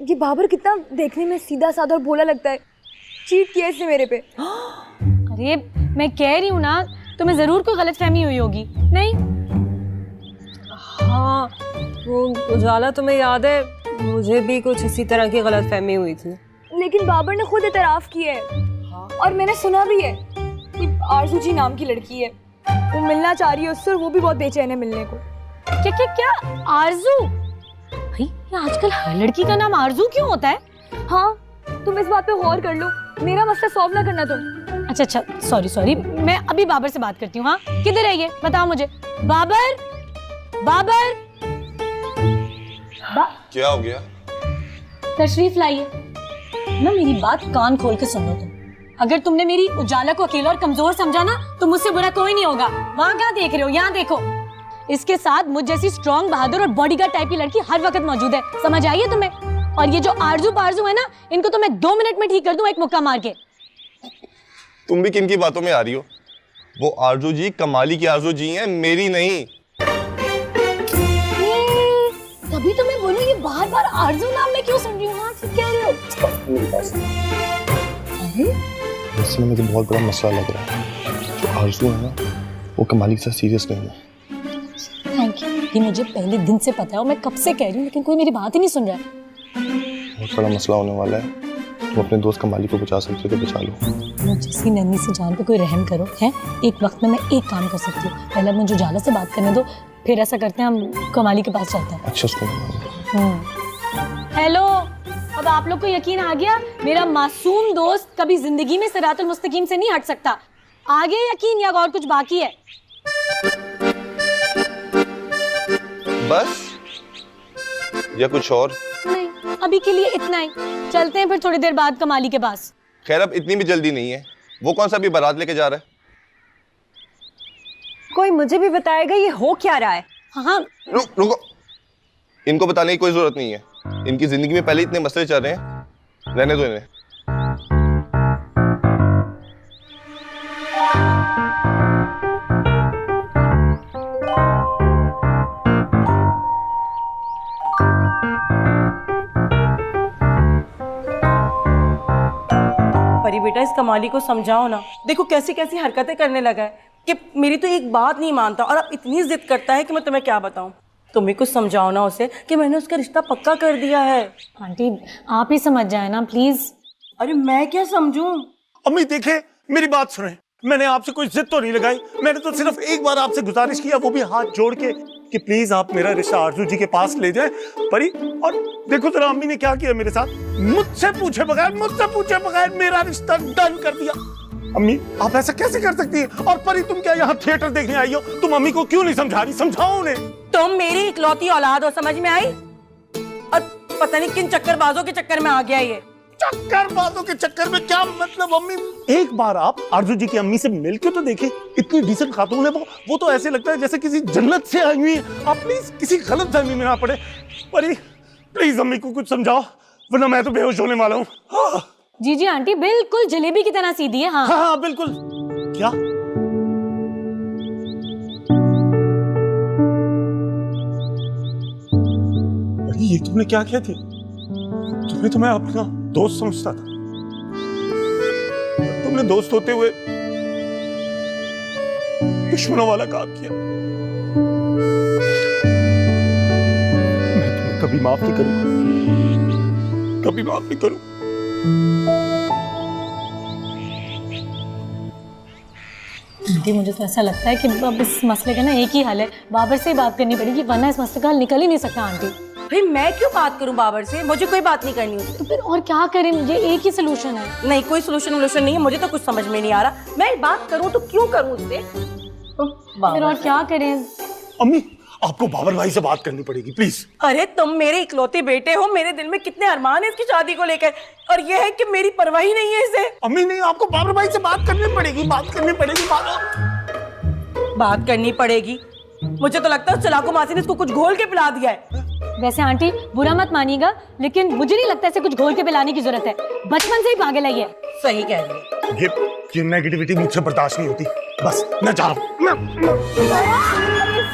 ये बाबर कितना देखने में सीधा साधा और भोला लगता है। चीट किया इसने मेरे पे। अरे मैं कह रही हूँ ना, तुम्हें जरूर कोई गलतफहमी हुई होगी। नहीं? हाँ, वो उजाला तुम्हें याद है, मुझे भी कुछ इसी तरह की गलतफहमी हुई थी। लेकिन बाबर ने खुद इतराफ किया है। हाँ। और मैंने सुना भी है कि आरजू जी नाम की लड़की है, वो मिलना चाह रही है उससे और वो भी बहुत बेचैन है मिलने को। क्या क्या क्या? आरजू? भाई ये आजकल हर लड़की का नाम आरजू क्यों होता है? हाँ, तुम इस बात पे गौर कर लो, मेरा मसला सॉल्व ना करना तुम। अच्छा, सॉरी, मैं अभी बाबर से बात करती हूँ। हाँ, किधर है ये? बताओ मुझे। बाबर, क्या हो गया? तशरीफ लाइए ना, मेरी बात कान खोल के सुनो तुम। अगर तुमने मेरी उजाला को अकेला और कमजोर समझा ना, तो मुझसे बुरा कोई नहीं होगा। वहाँ क्या देख रहे हो? यहाँ देखो, इसके साथ मुझ जैसी स्ट्रॉन्ग, बहादुर और बॉडीगार्ड टाइप की लड़की हर वक्त मौजूद है। समझ आई है तुम्हें? और ये जो आरजू पारजू है ना, इनको तो मैं 2 मिनट में ठीक कर दूं एक मुक्का मार के। तुम भी किन की बातों में आ रही हो? वो आरजू जी कमाली की आरजू जी हैं, मेरी नहीं। तभी तो मैं बोलूं, ये बार-बार आरजू नाम में क्यों सुन रही हूँ? हाँ, ठीक कह रहे हो। वैसे मुझे बहुत बड़ा मसला लग रहा है। जो आरजू है ना, वो कमाली के साथ सीरियस नहीं है। Thank you. ये मुझे पहले दिन से पता है और मैं कब से कह रही हूँ, लेकिन कोई मेरी बात ही नहीं सुन रहा है। बहुत बड़ा मसला होने वाला है। तुम अपने दोस्त कमाली को बचा सकते हो तो बचा लो। मुझे जैसी नन्ही सी जान पे कोई रहम करो। है, एक वक्त में मैं एक काम कर सकती हूँ। पहले मुझे उजाला से बात करने दो, फिर ऐसा करते हैं, हम कमाली के पास चलते हैं। अच्छा सुनो। हेलो, अब आप लोग को यकीन आ गया? मेरा मासूम दोस्त कभी जिंदगी में सिरातुल मुस्तकीम से नहीं हट सकता। आगे यकीन या और कुछ बाकी है? बस या कुछ और? नहीं, अभी के लिए इतना ही। चलते हैं फिर थोड़ी देर बाद कमाली के पास। खैर अब इतनी भी जल्दी नहीं है। वो कौन सा अभी बारात लेके जा रहा है? कोई मुझे भी बताएगा ये हो क्या रहा है? हाँ, रुको, इनको बताने की कोई जरूरत नहीं है। इनकी जिंदगी में पहले इतने मसले चल रहे हैं, रहने दो इन्हें। परी बेटा, इस कमाली को समझाओ ना। देखो कैसी कैसी हरकतें करने लगा है कि मेरी तो एक बात नहीं मानता और अब इतनी जिद करता है कि मैं तुम्हें क्या बताऊं। तुम भी कुछ समझाओ ना उसे कि मैंने उसका रिश्ता पक्का कर दिया है। आंटी आप ही समझ जाए ना प्लीज। अरे मैं क्या समझूं? अम्मी देखे, मेरी बात सुने। मैंने आपसे कोई जिद तो नहीं लगाई। मैंने तो सिर्फ एक बार आपसे गुजारिश किया, वो भी हाथ जोड़ के, कि प्लीज आप मेरा रिश्ता आरजू जी के पास ले जाएं। परी, और देखो जरा अम्मी ने क्या किया मेरे साथ। मुझसे पूछे बगैर मेरा रिश्ता डन कर दिया। अम्मी आप ऐसा कैसे कर सकती है? और परी तुम क्या यहाँ थिएटर देखने आई हो? तुम अम्मी को क्यों नहीं समझा रही? समझाओ उन्हें। तुम मेरी इकलौती औलाद हो, समझ में आई? और पता नहीं किन चक्करबाजों के चक्कर में आ गया ये। चक्करबाजों के चक्कर में क्या मतलब अम्मी? एक बार आप आरजू जी की अम्मी से मिलके तो देखिए, इतनी डिसेंट खातून है वो तो ऐसे लगता है जैसे किसी जन्नत से आई हुई है। आप प्लीज किसी गलत फहमी में ना पड़े। परी प्लीज अम्मी को कुछ समझाओ, वरना मैं तो बेहोश होने वाला हूँ। हाँ। जी आंटी, बिल्कुल जलेबी की तरह सीधी है। हाँ हाँ बिल्कुल। क्या अरे ये तुमने क्या किया थी? तुम्हें तो मैं अपना दोस्त समझता था, तुमने दोस्त होते हुए दुश्मनों वाला काम किया। मैं तुम्हें कभी माफ नहीं करूंगा, कभी माफ नहीं करूंगा। आंटी मुझे तो ऐसा लगता है कि अब इस मसले का ना एक ही हल है, बाबर से ही बात करनी पड़ेगी, वरना इस मसले का हल निकल ही नहीं सकता। आंटी भाई मैं क्यों बात करूं बाबर से? मुझे कोई बात नहीं करनी उससे। तो फिर और क्या करें? ये एक ही सोल्यूशन है। नहीं, कोई सोल्यूशन नहीं है। मुझे तो कुछ समझ में नहीं आ रहा। मैं बात करूं तो क्यों करूं उससे? फिर और क्या करें? अम्मी आपको बाबर भाई से बात करनी पड़ेगी प्लीज। अरे तुम मेरे इकलौते बेटे हो, मेरे दिल में कितने अरमान है इसकी शादी को लेकर, और ये है कि मेरी परवाह ही नहीं है इसे। अम्मी नहीं, आपको बाबर भाई से बात करनी पड़ेगी। बात करनी पड़ेगी। मुझे तो लगता है चलाको मासी ने इसको कुछ घोल के पिला दिया है। वैसे आंटी बुरा मत मानिएगा, लेकिन मुझे नहीं लगता इसे कुछ घोल के पिलाने की जरूरत है। बचपन से ही पागल है ये। सही कह रही है। ये नेगेटिविटी मुझसे बर्दाश्त नहीं होती। बस मैं जा रहा हूँ।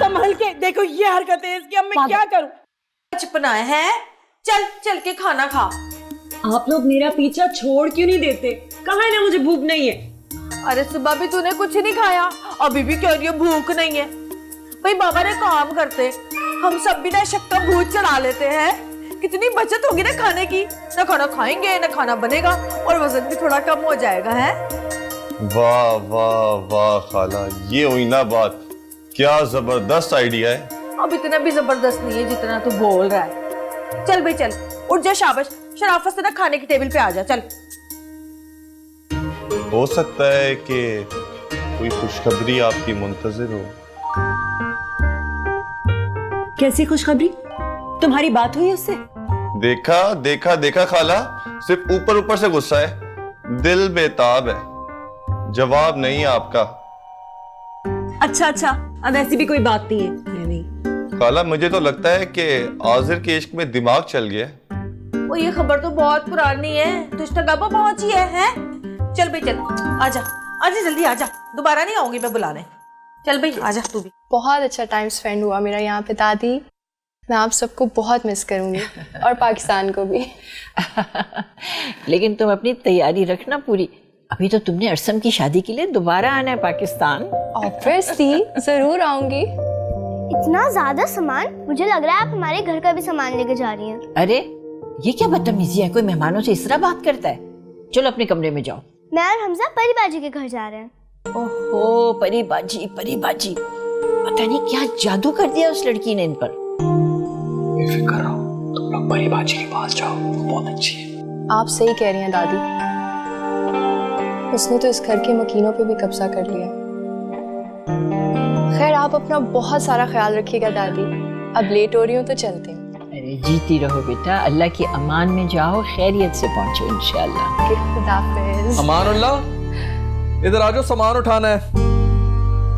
संभल के देखो, ये हरकत है इसकी। अब मैं क्या करूं? बचपना है, चल चल के खाना खा। आप लोग मेरा पीछा छोड़ क्यों नहीं देते? कहा है ना मुझे भूख नहीं है। अरे सुबह भी तूने कुछ नहीं खाया, अभी भी कह रही है भूख नहीं है। भाई बाबा ने काम करते, हम सब भी ना शक्का भूत चढ़ा लेते हैं। कितनी बचत होगी ना खाने की, ना खाना खाएंगे ना खाना बनेगा और वजन भी थोड़ा कम हो जाएगा है। वाह वाह वाह खाला, ये हुई ना बात। क्या जबरदस्त आइडिया है। अब इतना भी जबरदस्त नहीं है जितना तू बोल रहा है। चल भाई चल, उठ जा, शाबाश, शराफत से ना खाने की टेबल पे आ जा। चल। हो सकता है कि कोई खुशखबरी आपकी मुंतजिर हो। कैसी खुशखबरी? तुम्हारी बात हुई उससे? देखा देखा देखा खाला, सिर्फ ऊपर ऊपर से गुस्सा है, दिल बेताब है, जवाब नहीं है आपका। अच्छा अच्छा, अब ऐसी भी कोई बात नहीं है। नहीं खाला, मुझे तो लगता है कि आजिर के इश्क में दिमाग चल गया है। वो ये खबर तो बहुत पुरानी है, तुझ तक अब पहुंची है? चल भाई चल, आजा आजा जल्दी आजा, दोबारा नहीं आऊंगी मैं बुलाने। चल भाई आजा तू भी। बहुत अच्छा टाइम स्पेंड हुआ मेरा यहाँ पे दादी। मैं आप सबको बहुत मिस करूंगी और पाकिस्तान को भी। लेकिन तुम अपनी तैयारी रखना पूरी। अभी तो तुमने अरसम की शादी के लिए दोबारा आना है पाकिस्तान। ऑब्वियसली जरूर आऊंगी। इतना ज्यादा सामान, मुझे लग रहा है आप हमारे घर का भी सामान लेके जा रही हैं। अरे ये क्या बदतमीजी है, कोई मेहमानों से इस तरह बात करता है। चलो अपने कमरे में जाओ। मैं और हमजा परी बाजी के घर जा रहे हैं। ओहो परी बाजी, परी बाजी, पता नहीं क्या जादू कर दिया उस लड़की ने इन पर। बेफिक्र रहो, तुम लोग परी बाजी के पास जाओ, वो बहुत अच्छी है। आप सही कह रही हैं दादी, उसने तो इस घर के मकीनों पे भी कब्जा कर लिया। खैर आप अपना बहुत सारा ख्याल रखिएगा दादी, अब लेट हो रही हूँ तो चलते हैं। अरे जीती रहो बेटा, अल्लाह की अमान में जाओ, खैरियत से पहुंचो इंशाल्लाह। खुदाफिज। अमानुल्लाह, इधर आ जाओ, सामान उठाना है।